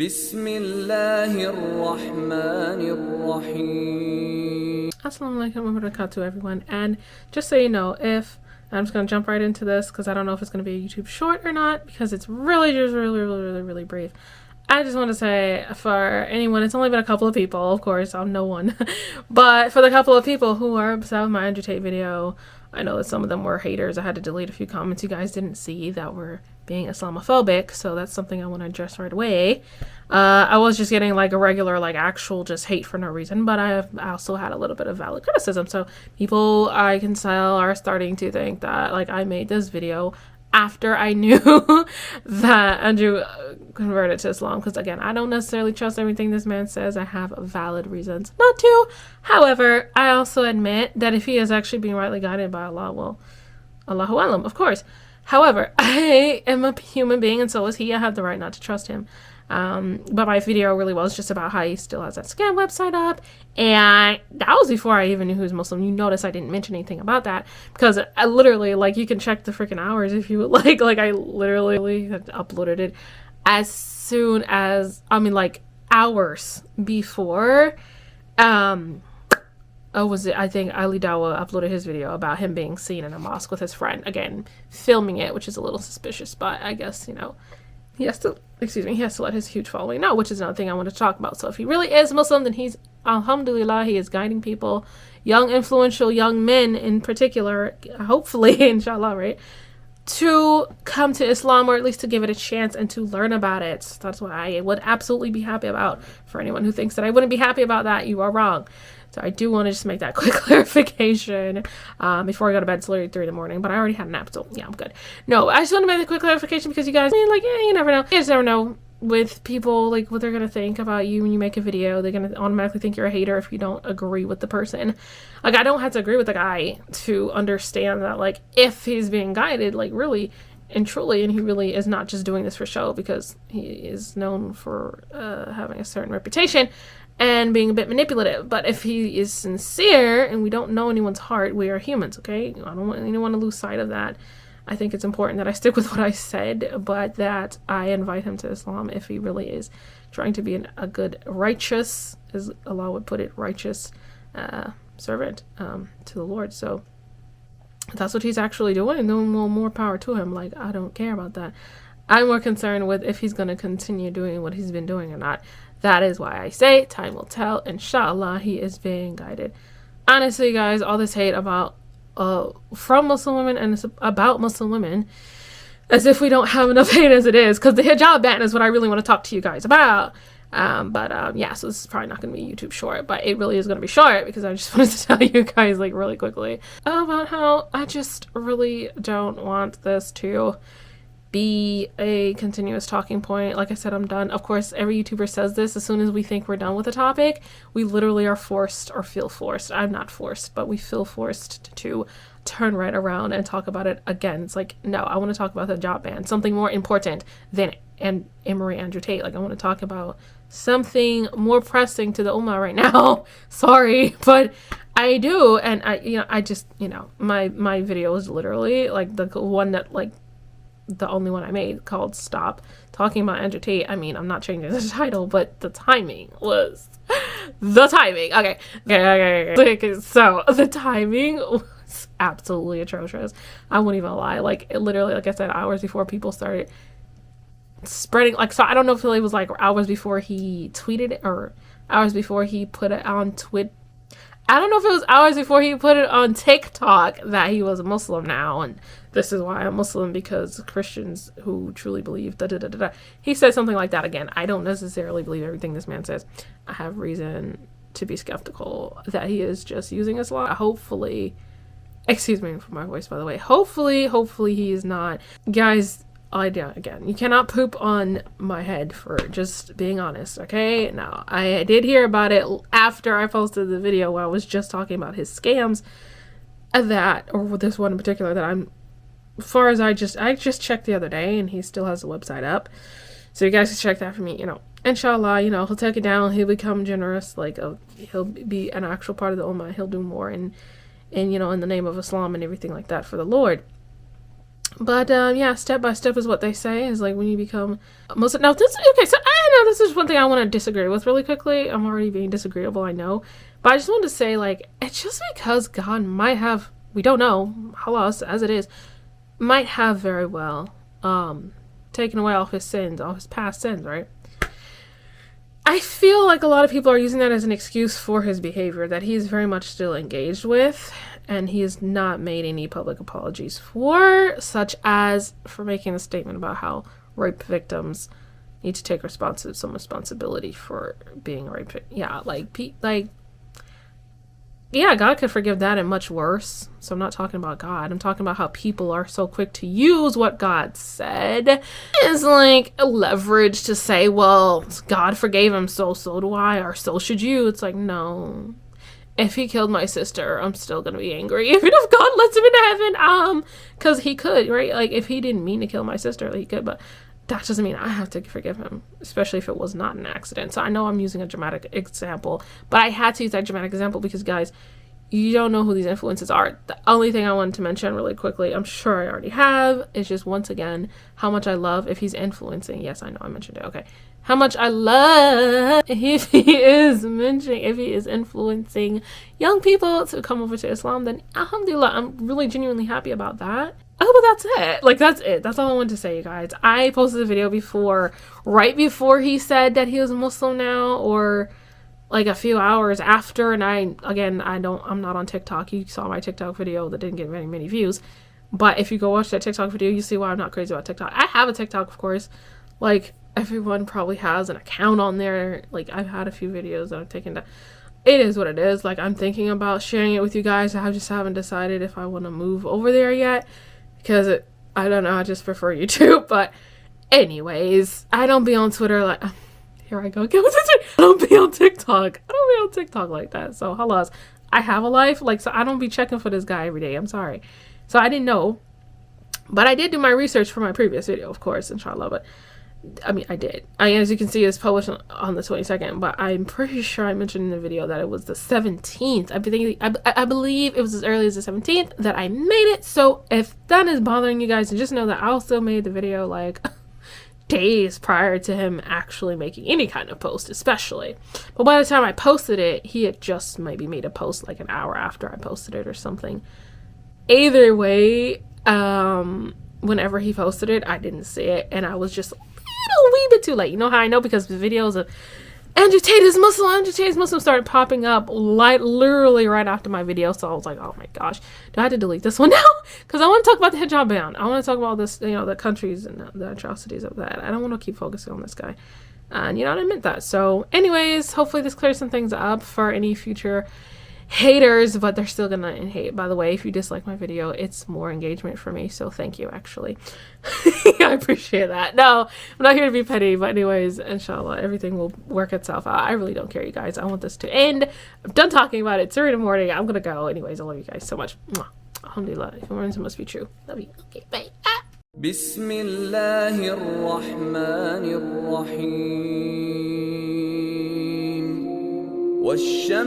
Bismillahirrahmanirrahim. Assalamu alaikum wa barakatuh, everyone. And just so you know, if I'm just going to jump right into this because I don't know if it's going to be a YouTube short or not because it's really just really brief. I just want to say for anyone, it's only been a couple of people, of course, I'm no one, but for the couple of people who are upset with my Andrew Tate video, I know that some of them were haters. I had to delete a few comments you guys didn't see that were being Islamophobic, so that's something I want to address right away. I was just getting like a regular, like actual just hate for no reason, but I also had a little bit of valid criticism. So people, I can tell, are starting to think that like I made this video after I knew that Andrew converted to Islam, because again, I don't necessarily trust everything this man says. I have valid reasons not to. However, I also admit that if he is actually being rightly guided by Allah, well, Allahualem, of course. However, I am a human being and so is he. I have the right not to trust him. But my video really was just about how he still has that scam website up, and that was before I even knew he was Muslim. You notice I didn't mention anything about that because I literally, like, you can check the freaking hours if you would like I literally had uploaded it as soon as, I mean, like hours before I think Ali Dawa uploaded his video about him being seen in a mosque with his friend, again filming it, which is a little suspicious, but I guess, you know, he has to let his huge following know, which is another thing I want to talk about. So if he really is Muslim, then he's, alhamdulillah, he is guiding people, young, influential young men in particular, hopefully, inshallah, right, to come to Islam, or at least to give it a chance and to learn about it. So that's what I would absolutely be happy about. For anyone who thinks that I wouldn't be happy about that, you are wrong. So I do want to just make that quick clarification before I go to bed. It's literally 3 in the morning, but I already had a nap, so yeah, I'm good. No, I just want to make the quick clarification because you guys, I mean, like, yeah, you never know. You just never know with people, like, what they're going to think about you when you make a video. They're going to automatically think you're a hater if you don't agree with the person. Like, I don't have to agree with the guy to understand that, like, if he's being guided, like, really and truly, and he really is not just doing this for show, because he is known for having a certain reputation and being a bit manipulative. But if he is sincere, and we don't know anyone's heart, we are humans, okay? I don't want anyone to lose sight of that. I think it's important that I stick with what I said, but that I invite him to Islam if he really is trying to be a good, righteous, as Allah would put it, righteous servant to the Lord. So if that's what he's actually doing, then well, more power to him. Like, I don't care about that. I'm more concerned with if he's going to continue doing what he's been doing or not. That is why I say time will tell. Inshallah, he is being guided. Honestly, guys, all this hate about from Muslim women and about Muslim women, as if we don't have enough hate as it is, because the hijab ban is what I really want to talk to you guys about. Yeah, so this is probably not going to be a YouTube short, but it really is going to be short because I just wanted to tell you guys, like, really quickly about how I just really don't want this to be a continuous talking point. Like I said, I'm done. Of course, every YouTuber says this. As soon as we think we're done with a topic, we literally are forced or feel forced. I'm not forced, but we feel forced to turn right around and talk about it again. It's like, no, I want to talk about the hijab ban, something more important than Andrew Tate. Like, I want to talk about something more pressing to the ummah right now. Sorry, but I do. And I just, my video is literally like the one that, like, the only one I made, called Stop Talking About Andrew Tate. I mean, I'm not changing the title, but the timing was the timing. Okay. So the timing was absolutely atrocious. I won't even lie. Like, it literally, like I said, hours before people started spreading, like, so I don't know if it was like hours before he tweeted it or hours before he put it on Twitter. I don't know if it was hours before he put it on TikTok that he was a Muslim now, and this is why I'm Muslim, because Christians who truly believe He said something like that again. I don't necessarily believe everything this man says. I have reason to be skeptical that he is just using Islam. Hopefully, excuse me for my voice, by the way. Hopefully he is not. Guys, again, you cannot poop on my head for just being honest, okay? Now, I did hear about it after I posted the video where I was just talking about his scams, or this one in particular that as far as I just checked the other day, and he still has the website up, so you guys can check that for me. Inshallah, he'll take it down, he'll become generous, like, he'll be an actual part of the ummah, he'll do more in the name of Islam and everything like that for the Lord. But yeah, step by step is what they say, is like when you become Muslim. Now this, okay, so I know this is one thing I want to disagree with really quickly. I'm already being disagreeable, I know, but I just wanted to say, like, it's just because God might have, we don't know, Allah as it is, might have very well taken away all his sins, all his past sins, right? I feel like a lot of people are using that as an excuse for his behavior that he's very much still engaged with, and he has not made any public apologies for, such as for making a statement about how rape victims need to take some responsibility for being a rape victim. Yeah, yeah, God could forgive that and much worse. So I'm not talking about God. I'm talking about how people are so quick to use what God said as like a leverage to say, well, God forgave him, so do I, or so should you. It's like, no. If he killed my sister, I'm still gonna be angry, even if God lets him into heaven. Because he could, right? Like, if he didn't mean to kill my sister, like, he could, but that doesn't mean I have to forgive him, especially if it was not an accident. So I know I'm using a dramatic example, but I had to use that dramatic example because, guys, you don't know who these influences are. The only thing I wanted to mention really quickly, I'm sure I already have, is just once again how much I love if he's influencing. Yes, I know I mentioned it. Okay. How much I love if he is influencing young people to come over to Islam, then alhamdulillah, I'm really genuinely happy about that. Oh, but that's it. Like, that's it. That's all I wanted to say, you guys. I posted a video right before he said that he was a Muslim now, or like a few hours after. And I'm not on TikTok. You saw my TikTok video that didn't get many views. But if you go watch that TikTok video, you see why I'm not crazy about TikTok. I have a TikTok, of course. Like, everyone probably has an account on there. Like, I've had a few videos that I've taken down. It is what it is. Like, I'm thinking about sharing it with you guys. I just haven't decided if I want to move over there yet. Because I don't know, I just prefer YouTube. But anyways, I don't be on Twitter like, here I go. I don't be on TikTok. I don't be on TikTok like that. So, halas, I have a life. Like, so I don't be checking for this guy every day. I'm sorry. So I didn't know. But I did do my research for my previous video, of course, inshallah. But I mean, I did. As you can see, it's published on the 22nd, but I'm pretty sure I mentioned in the video that it was the 17th. I believe it was as early as the 17th that I made it. So if that is bothering you guys, just know that I also made the video like days prior to him actually making any kind of post, especially. But by the time I posted it, he had just maybe made a post like an hour after I posted it or something. Either way, whenever he posted it, I didn't see it, and I was just a wee bit too late. You know how I know? Because the videos of Andrew Tate is Muslim started popping up literally right after my video. So I was like, oh my gosh, do I have to delete this one now? Because I want to talk about the hijab ban. I want to talk about this, the countries and the atrocities of that. I don't want to keep focusing on this guy. And I admit that. So anyways, hopefully this clears some things up for any future haters, but they're still gonna hate. By the way, if you dislike my video, it's more engagement for me, so thank you, actually. I appreciate that. No, I'm not here to be petty, but anyways, inshallah, everything will work itself out. I really don't care, you guys. I want this to end. I'm done talking about it. It's 3 in the morning. I'm gonna go. Anyways, I love you guys so much. Mwah. Alhamdulillah. If it must be true. Love you. Okay, bye. Bismillahir Rahmanir Rahim.